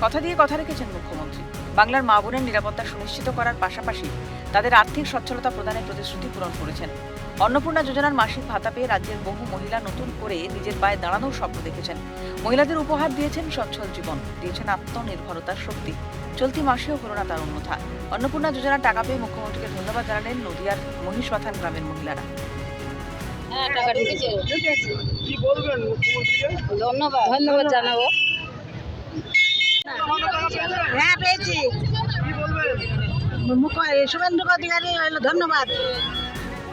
কথা দিয়ে কথা রেখেছেন মুখ্যমন্ত্রী। বাংলার মা বোনের নিরাপত্তা সুনিশ্চিত করার পাশাপাশি তাদের আর্থিক সচ্ছলতা প্রদানের প্রতিশ্রুতি পূরণ করেছেন। অন্নপূর্ণা যোজনার মাসিক ভাতা পেয়ে রাজ্যের বহু মহিলা নতুন করে নিজের পায়ে দাঁড়ানোর স্বপ্ন দেখেছেন। মহিলাদের উপহার দিয়েছেন সচ্ছল জীবন, দিয়েছেন আত্মনির্ভরতার শক্তি। চলতি মাসেও হল না তার অন্যথা। অন্নপূর্ণা যোজনার টাকা পেয়ে মুখ্যমন্ত্রীকে ধন্যবাদ জানালেন নদিয়ার মহিষবাথান গ্রামের মহিলারা। হ্যাঁ, টাকা ঢুকেছে। কি বলবেন মুখ্যমন্ত্রীকে? ধন্যবাদ জানাবো। হ্যাঁ পেয়েছি। কি বলবেন? শুভেন্দু অধিকারী হলো ধন্যবাদ।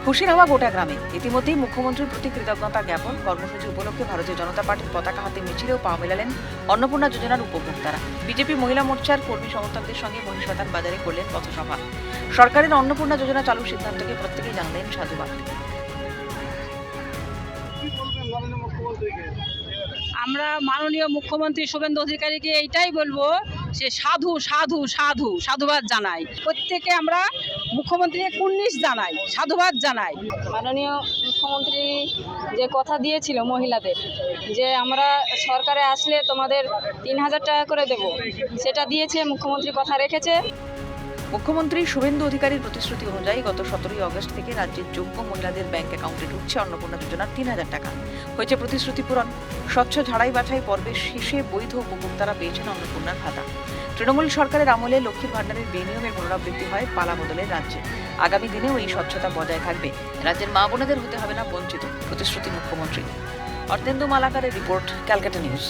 খুশির হাওয়া গোটা গ্রামে। ইতিমধ্যেই মুখ্যমন্ত্রীর প্রতি কৃতজ্ঞতা জ্ঞাপন কর্মসূচি উপলক্ষে ভারতীয় জনতা পার্টির পতাকা হাতে মিছিলেও পা মেলালেন অন্নপূর্ণা যোজনার উপভোক্তারা। বিজেপি মহিলা মোর্চার কর্মী সমর্থকদের সঙ্গে মহিষবাথান বাজারে করলেন পথসভা। সরকারের অন্নপূর্ণা যোজনা চালুর সিদ্ধান্তকে প্রত্যেকেই জানালেন সাধুবাদ। কি বলবেন মাননীয় মুখ্যমন্ত্রীকে? আমরা মাননীয় মুখ্যমন্ত্রী শুভেন্দু অধিকারীকে এইটাই বলবো, সে সাধু সাধু সাধু সাধুবাদ জানাই। প্রত্যেকে আমরা মুখ্যমন্ত্রীকে কুর্নিশ জানাই, সাধুবাদ জানাই। মাননীয় মুখ্যমন্ত্রী যে কথা দিয়েছিল মহিলাদের, যে আমরা সরকারে আসলে তোমাদের 3000 টাকা করে দেব, সেটা দিয়েছে। মুখ্যমন্ত্রী কথা রেখেছে। মুখ্যমন্ত্রী শুভেন্দু অধিকারীর প্রতিশ্রুতি অনুযায়ী গত 17 আগস্ট থেকে রাজ্যের যোগ্য মহিলাদের ব্যাংক অ্যাকাউন্টে ঢুকছে অন্নপূর্ণা যোজনার 3000 টাকা। হয়েছে প্রতিশ্রুতি পূরণ। স্বচ্ছ ঝাড়াই বাছাই পর্বের শেষে বৈধ উপভোক্তারা পেয়েছেন অন্নপূর্ণার ভাতা। তৃণমূল সরকারের আমলে লক্ষ্মীর ভাণ্ডারের বেনিয়মের পুনরাবৃত্তি হয় পালা বদলের রাজ্যে। আগামী দিনেও এই স্বচ্ছতা বজায় থাকবে। রাজ্যের মা বোনেদের হতে হবে না বঞ্চিত, প্রতিশ্রুতি মুখ্যমন্ত্রী। অর্ধেন্দু মালাকারের রিপোর্ট, ক্যালকাটা নিউজ।